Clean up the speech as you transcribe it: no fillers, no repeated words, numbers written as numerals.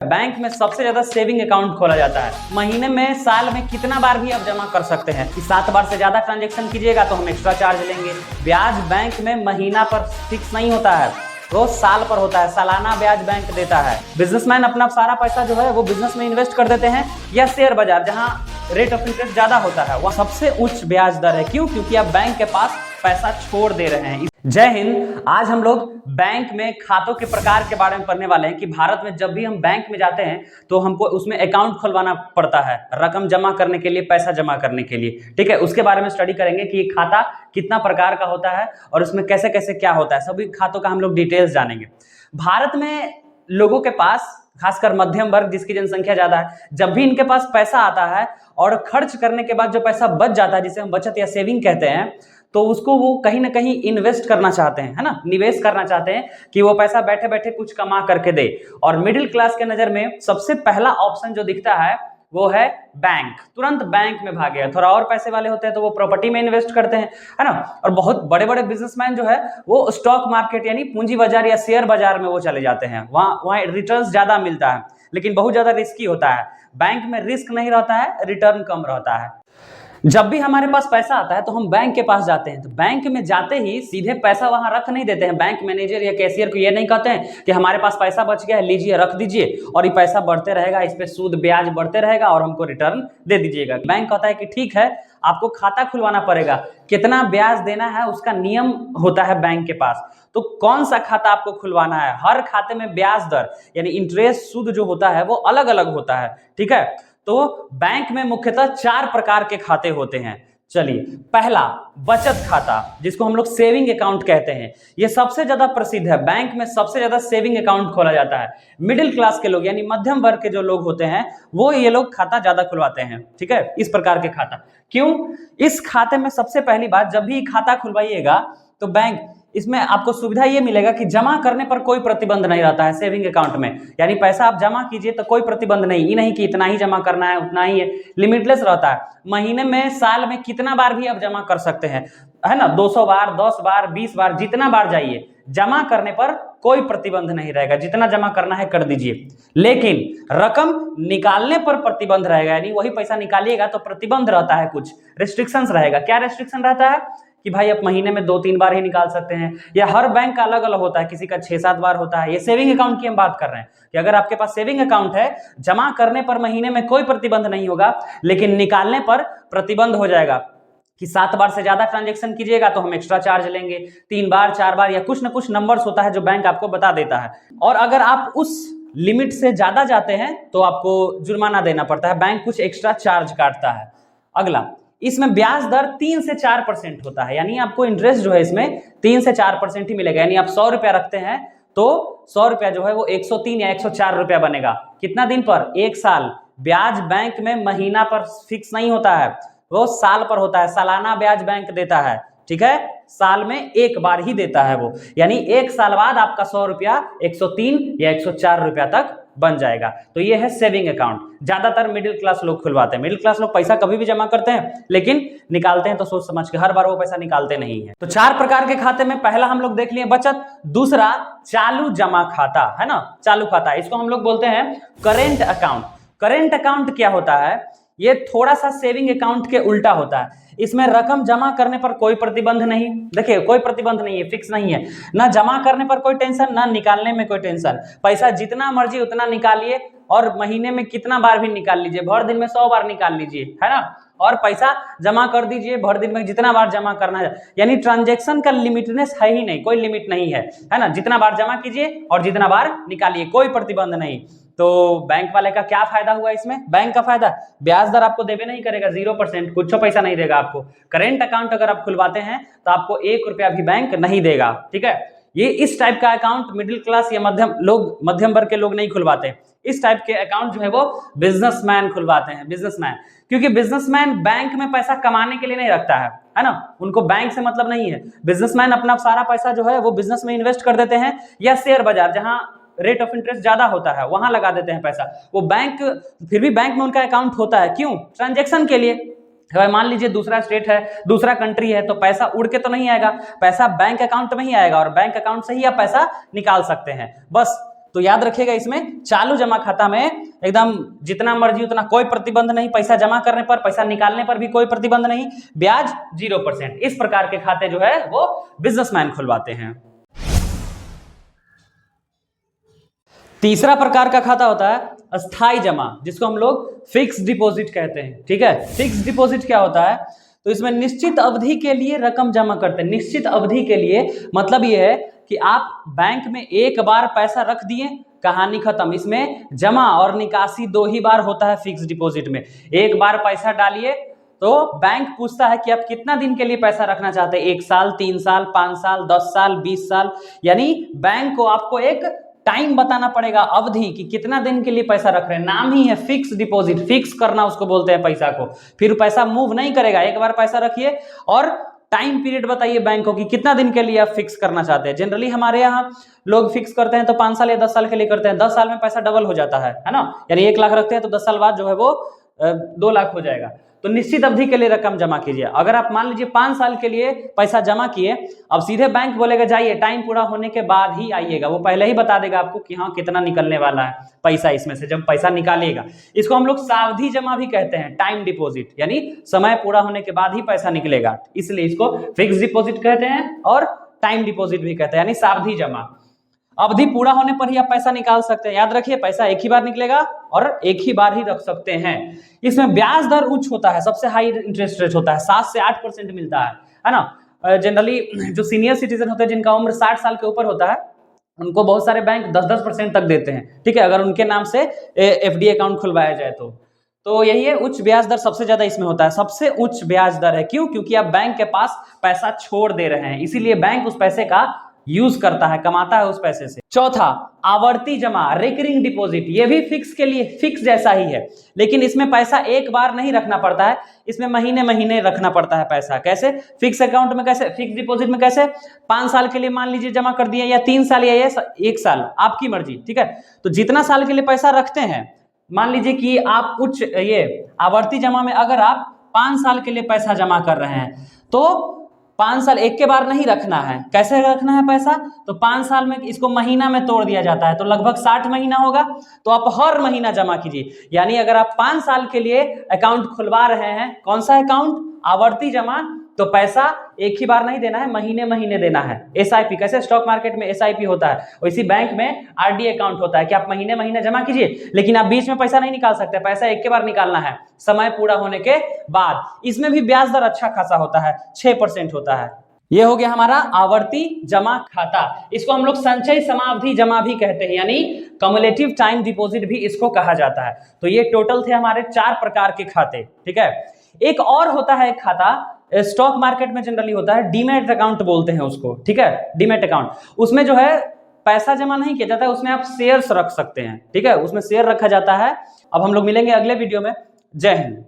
Bank में सबसे ज्यादा सेविंग अकाउंट खोला जाता है। महीने में, साल में कितना बार भी आप जमा कर सकते हैं कि 7 बार से ज्यादा ट्रांजैक्शन कीजिएगा तो हम एक्स्ट्रा चार्ज लेंगे। ब्याज बैंक में महीना पर फिक्स नहीं होता है, वो साल पर होता है, सालाना ब्याज बैंक देता है। बिजनेसमैन अपना सारा पैसा जो है वो बिजनेस में इन्वेस्ट कर देते हैं, या शेयर बाजार जहां रेट ऑफ इंटरेस्ट ज्यादा होता है वह सबसे उच्च ब्याज दर है। क्यों? क्योंकि आप बैंक के पास पैसा छोड़ दे रहे हैं। जय हिंद। आज हम लोग बैंक में खातों के प्रकार के बारे में पढ़ने वाले हैं कि भारत में जब भी हम बैंक में जाते हैं तो हमको उसमें अकाउंट खुलवाना पड़ता है, रकम जमा करने के लिए, पैसा जमा करने के लिए। ठीक है, उसके बारे में स्टडी करेंगे कि खाता कितना प्रकार का होता है और उसमें कैसे कैसे क्या होता है, सभी खातों का हम लोग डिटेल्स जानेंगे। भारत में लोगों के पास, खासकर मध्यम वर्ग जिसकी जनसंख्या ज्यादा है, जब भी इनके पास पैसा आता है और खर्च करने के बाद जो पैसा बच जाता है, जिसे हम बचत या सेविंग कहते हैं, तो उसको वो कहीं ना कहीं इन्वेस्ट करना चाहते हैं, है ना, निवेश करना चाहते हैं कि वो पैसा बैठे बैठे कुछ कमा करके दे। और मिडिल क्लास के नजर में सबसे पहला ऑप्शन जो दिखता है वो है बैंक। तुरंत बैंक में भागेगा। थोड़ा और पैसे वाले होते हैं तो वो प्रॉपर्टी में इन्वेस्ट करते हैं, है ना। और बहुत बड़े बड़े बिजनेसमैन जो है वो स्टॉक मार्केट यानी पूंजी बाजार या शेयर बाजार में वो चले जाते हैं, वहां रिटर्न ज्यादा मिलता है, लेकिन बहुत ज्यादा रिस्की होता है। बैंक में रिस्क नहीं रहता है, रिटर्न कम रहता है। जब भी हमारे पास पैसा आता है तो हम बैंक के पास जाते हैं, तो बैंक में जाते ही सीधे पैसा वहां रख नहीं देते हैं। बैंक मैनेजर या कैशियर को ये नहीं कहते हैं कि हमारे पास पैसा बच गया है, लीजिए रख दीजिए और ये पैसा बढ़ते रहेगा, इस पे सूद ब्याज बढ़ते रहेगा और हमको रिटर्न दे दीजिएगा। बैंक कहता है कि ठीक है, आपको खाता खुलवाना पड़ेगा, कितना ब्याज देना है उसका नियम होता है बैंक के पास। तो कौन सा खाता आपको खुलवाना है, हर खाते में ब्याज दर यानी इंटरेस्ट, सूद जो होता है वो अलग अलग होता है। ठीक है, तो बैंक में मुख्यतः 4 प्रकार के खाते होते हैं। चलिए, पहला बचत खाता, जिसको हम लोग सेविंग अकाउंट कहते हैं, ये सबसे ज्यादा प्रसिद्ध है। बैंक में सबसे ज्यादा सेविंग अकाउंट खोला जाता है। मिडिल क्लास के लोग यानी मध्यम वर्ग के जो लोग होते हैं वो ये लोग खाता ज्यादा खुलवाते हैं। ठीक है, इस प्रकार के खाता। क्यों? इस खाते में सबसे पहली बात, जब भी खाता खुलवाइएगा तो बैंक, इसमें आपको सुविधा ये मिलेगा कि जमा करने पर कोई प्रतिबंध नहीं रहता है। सेविंग अकाउंट में यानी पैसा आप जमा कीजिए तो कोई प्रतिबंध नहीं, ये नहीं कि इतना ही जमा करना है, उतना ही है, लिमिटलेस रहता है। महीने में, साल में कितना बार भी आप जमा कर सकते हैं, है ना, 200 बार, 10 बार, 20 बार, जितना बार जाइए, जमा करने पर कोई प्रतिबंध नहीं रहेगा। जितना जमा करना है कर दीजिए, लेकिन रकम निकालने पर प्रतिबंध रहेगा। यानी वही पैसा निकालिएगा तो प्रतिबंध रहता है, कुछ रेस्ट्रिक्शंस रहेगा। क्या रेस्ट्रिक्शन रहता है कि भाई आप महीने में 2-3 बार ही निकाल सकते हैं, या हर बैंक का अलग अलग होता है, किसी का 6-7 बार होता है। ये सेविंग अकाउंट की हम बात कर रहे हैं कि अगर आपके पास सेविंग अकाउंट है, जमा करने पर महीने में कोई प्रतिबंध नहीं होगा, लेकिन निकालने पर प्रतिबंध हो जाएगा कि 7 बार से ज्यादा ट्रांजैक्शन कीजिएगा तो हम एक्स्ट्रा चार्ज लेंगे, 3 बार, 4 बार, या कुछ ना कुछ नंबर्स होता है जो बैंक आपको बता देता है। और अगर आप उस लिमिट से ज्यादा जाते हैं तो आपको जुर्माना देना पड़ता है, बैंक कुछ एक्स्ट्रा चार्ज काटता है। अगला, इसमें ब्याज दर 3 से 4% होता है, यानी आपको इंटरेस्ट जो है इसमें 3 से 4% ही मिलेगा। यानी आप 100 रुपया रखते हैं तो 100 रुपया जो है वो 103 या 104 रुपया बनेगा। कितना दिन पर? 1 साल। ब्याज बैंक में महीना पर फिक्स नहीं होता है, वो साल पर होता है, सालाना ब्याज बैंक देता है। ठीक है, साल में 1 बार ही देता है वो, यानी 1 साल बाद आपका 100 रुपया 103 या 104 रुपया तक बन जाएगा। तो ये है सेविंग अकाउंट। ज्यादातर मिडिल क्लास लोग खुलवाते हैं। मिडिल क्लास लोग पैसा कभी भी जमा करते हैं, लेकिन निकालते हैं तो सोच समझ के, हर बार वो पैसा निकालते नहीं है। तो 4 प्रकार के खाते में पहला हम लोग देख लिए बचत, दूसरा चालू जमा खाता, है ना, चालू खाता, इसको हम लोग बोलते हैं करेंट अकाउंट। करेंट अकाउंट क्या होता है? ये थोड़ा सा सेविंग अकाउंट के उल्टा होता है। इसमें रकम जमा करने पर कोई प्रतिबंध नहीं, देखिए कोई प्रतिबंध नहीं है, फिक्स नहीं है, ना जमा करने पर कोई टेंशन, ना निकालने में कोई टेंशन। पैसा जितना मर्जी उतना निकालिए और महीने में कितना बार भी निकाल लीजिए, भर दिन में 100 बार निकाल लीजिए, है ना, और पैसा जमा कर दीजिए भर दिन में जितना बार जमा करना है। यानी ट्रांजैक्शन का लिमिटनेस है ही नहीं, कोई लिमिट नहीं है ना, जितना बार जमा कीजिए और जितना बार निकालिए, कोई प्रतिबंध नहीं। तो बैंक वाले का क्या फायदा हुआ इसमें? बैंक का फायदा, ब्याज दर आपको देवे नहीं करेगा, 0%, कुछ पैसा नहीं देगा आपको। करेंट अकाउंट अगर आप खुलवाते हैं तो आपको 1 रुपया भी बैंक नहीं देगा। ठीक है, ये इस टाइप का अकाउंट मिडिल क्लास या मध्यम वर्ग के लोग नहीं खुलवाते। इस टाइप के अकाउंट जो है वो बिजनेसमैन खुलवाते हैं, बिजनेसमैन, क्योंकि बिजनेसमैन बैंक में पैसा कमाने के लिए नहीं रखता है ना, उनको बैंक से मतलब नहीं है। बिजनेसमैन अपना सारा पैसा जो है वो बिजनेस में इन्वेस्ट कर देते हैं, या शेयर बाजार जहां रेट ऑफ इंटरेस्ट ज्यादा होता है वहां लगा देते हैं पैसा। वो बैंक, फिर भी बैंक में उनका अकाउंट होता है, क्यों? ट्रांजैक्शन के लिए। मान लीजिए दूसरा स्टेट है, दूसरा कंट्री है, तो पैसा उड़ के तो नहीं आएगा, पैसा बैंक अकाउंट में ही आएगा और बैंक अकाउंट से ही आप पैसा निकाल सकते हैं। बस तो याद रखिएगा इसमें चालू जमा खाता में एकदम जितना मर्जी उतना, कोई प्रतिबंध नहीं, पैसा जमा करने पर, पैसा निकालने पर भी कोई प्रतिबंध नहीं, ब्याज 0%। इस प्रकार के खाते जो है वो बिजनेसमैन खुलवाते हैं। तीसरा प्रकार का खाता होता है अस्थाई जमा, जिसको हम लोग फिक्स डिपॉजिट कहते हैं। ठीक है, फिक्स डिपॉजिट क्या होता है? तो इसमें निश्चित अवधि के लिए रकम जमा करते हैं। निश्चित अवधि के लिए मतलब ये है कि आप बैंक में एक बार पैसा रख दिए, कहानी खत्म। इसमें जमा और निकासी 2 ही बार होता है फिक्स डिपॉजिट में। एक बार पैसा डालिए तो बैंक पूछता है कि आप कितना दिन के लिए पैसा रखना चाहते हैं, 1 साल, 3 साल, 5 साल, 10 साल, 20 साल, यानी बैंक को आपको एक टाइम बताना पड़ेगा, अवधि, कि कितना दिन के लिए पैसा रख रहे हैं। नाम ही है फिक्स डिपॉजिट, फिक्स करना उसको बोलते हैं पैसा को। फिर पैसा मूव नहीं करेगा, एक बार पैसा रखिए और टाइम पीरियड बताइए बैंक को कि कितना दिन के लिए आप फिक्स करना चाहते हैं। जनरली हमारे यहाँ लोग फिक्स करते हैं तो 5 साल या 10 साल के लिए करते हैं। 10 साल में पैसा डबल हो जाता है ना, यानी 1 लाख रखते हैं तो 10 साल बाद जो है वो 2 लाख हो जाएगा। तो निश्चित अवधि के लिए रकम जमा कीजिए। अगर आप मान लीजिए 5 साल के लिए पैसा जमा किए, अब सीधे बैंक बोलेगा जाइए, टाइम पूरा होने के बाद ही आइएगा। वो पहले ही बता देगा आपको कि हाँ कितना निकलने वाला है पैसा इसमें से, जब पैसा निकालिएगा। इसको हम लोग सावधि जमा भी कहते हैं, टाइम डिपॉजिट, यानी समय पूरा होने के बाद ही पैसा निकलेगा, इसलिए इसको फिक्स डिपॉजिट कहते हैं और टाइम डिपॉजिट भी कहते हैं, यानी सावधि जमा। अवधि पूरा होने पर ही आप पैसा निकाल सकते हैं। याद रखिए पैसा एक ही बार निकलेगा और एक ही बार ही रख सकते हैं। इसमें ब्याज दर उच्च होता है, सबसे हाई इंटरेस्ट रेट होता है, 7 से 8% मिलता है ना। जनरली जो सीनियर सिटीजन होते हैं जिनका उम्र 60 साल के ऊपर होता है, उनको बहुत सारे बैंक 10-10% तक देते हैं। ठीक है, अगर उनके नाम से FD अकाउंट खुलवाया जाए तो यही है, उच्च ब्याज दर सबसे ज्यादा इसमें होता है। सबसे उच्च ब्याज दर है, क्यों? क्योंकि आप बैंक के पास पैसा छोड़ दे रहे हैं, इसीलिए बैंक उस पैसे का यूज करता है, कमाता है उस पैसे से। चौथा, आवर्ती जमा, रिकरिंग डिपॉजिट। ये भी फिक्स के लिए फिक्स जैसा ही है, लेकिन इसमें पैसा एक बार नहीं रखना पड़ता है, इसमें महीने महीने रखना पड़ता है पैसा। कैसे? फिक्स अकाउंट में कैसे, फिक्स डिपॉजिट में कैसे? 5 साल के लिए मान लीजिए जमा कर दिए, या 3 साल या 1 साल, आपकी मर्जी। ठीक है, तो जितना साल के लिए पैसा रखते हैं, मान लीजिए कि आप उच्च ये आवर्ती जमा में अगर आप 5 साल के लिए पैसा जमा कर रहे हैं तो 5 साल एक के बार नहीं रखना है। कैसे रखना है पैसा? तो 5 साल में इसको महीना में तोड़ दिया जाता है, तो लगभग 60 महीना होगा, तो आप हर महीना जमा कीजिए। यानी अगर आप 5 साल के लिए अकाउंट खुलवा रहे हैं, कौन सा अकाउंट? आवर्ती जमा, तो पैसा एक ही बार नहीं देना है, महीने महीने देना है। SIP, कैसे स्टॉक मार्केट में SIP होता है, वैसी बैंक में RD अकाउंट होता है कि आप महीने महीने जमा कीजिए, लेकिन आप बीच में पैसा नहीं निकाल सकते, पैसा एक के बार निकालना है समय पूरा होने के बाद। इसमें भी ब्याज दर अच्छा खासा होता है, 6% होता है। ये हो गया हमारा आवर्ती जमा खाता। इसको हम लोग संचय समावधि जमा भी कहते हैं, यानी कम्युलेटिव टाइम डिपॉजिट भी इसको कहा जाता है। तो ये टोटल थे हमारे 4 प्रकार के खाते। ठीक है, एक और होता है एक खाता, स्टॉक मार्केट में जनरली होता है, डीमैट अकाउंट बोलते हैं उसको। ठीक है, डीमैट अकाउंट, उसमें जो है पैसा जमा नहीं किया जाता है, उसमें आप शेयर्स रख सकते हैं। ठीक है, उसमें शेयर रखा जाता है। अब हम लोग मिलेंगे अगले वीडियो में। जय हिंद।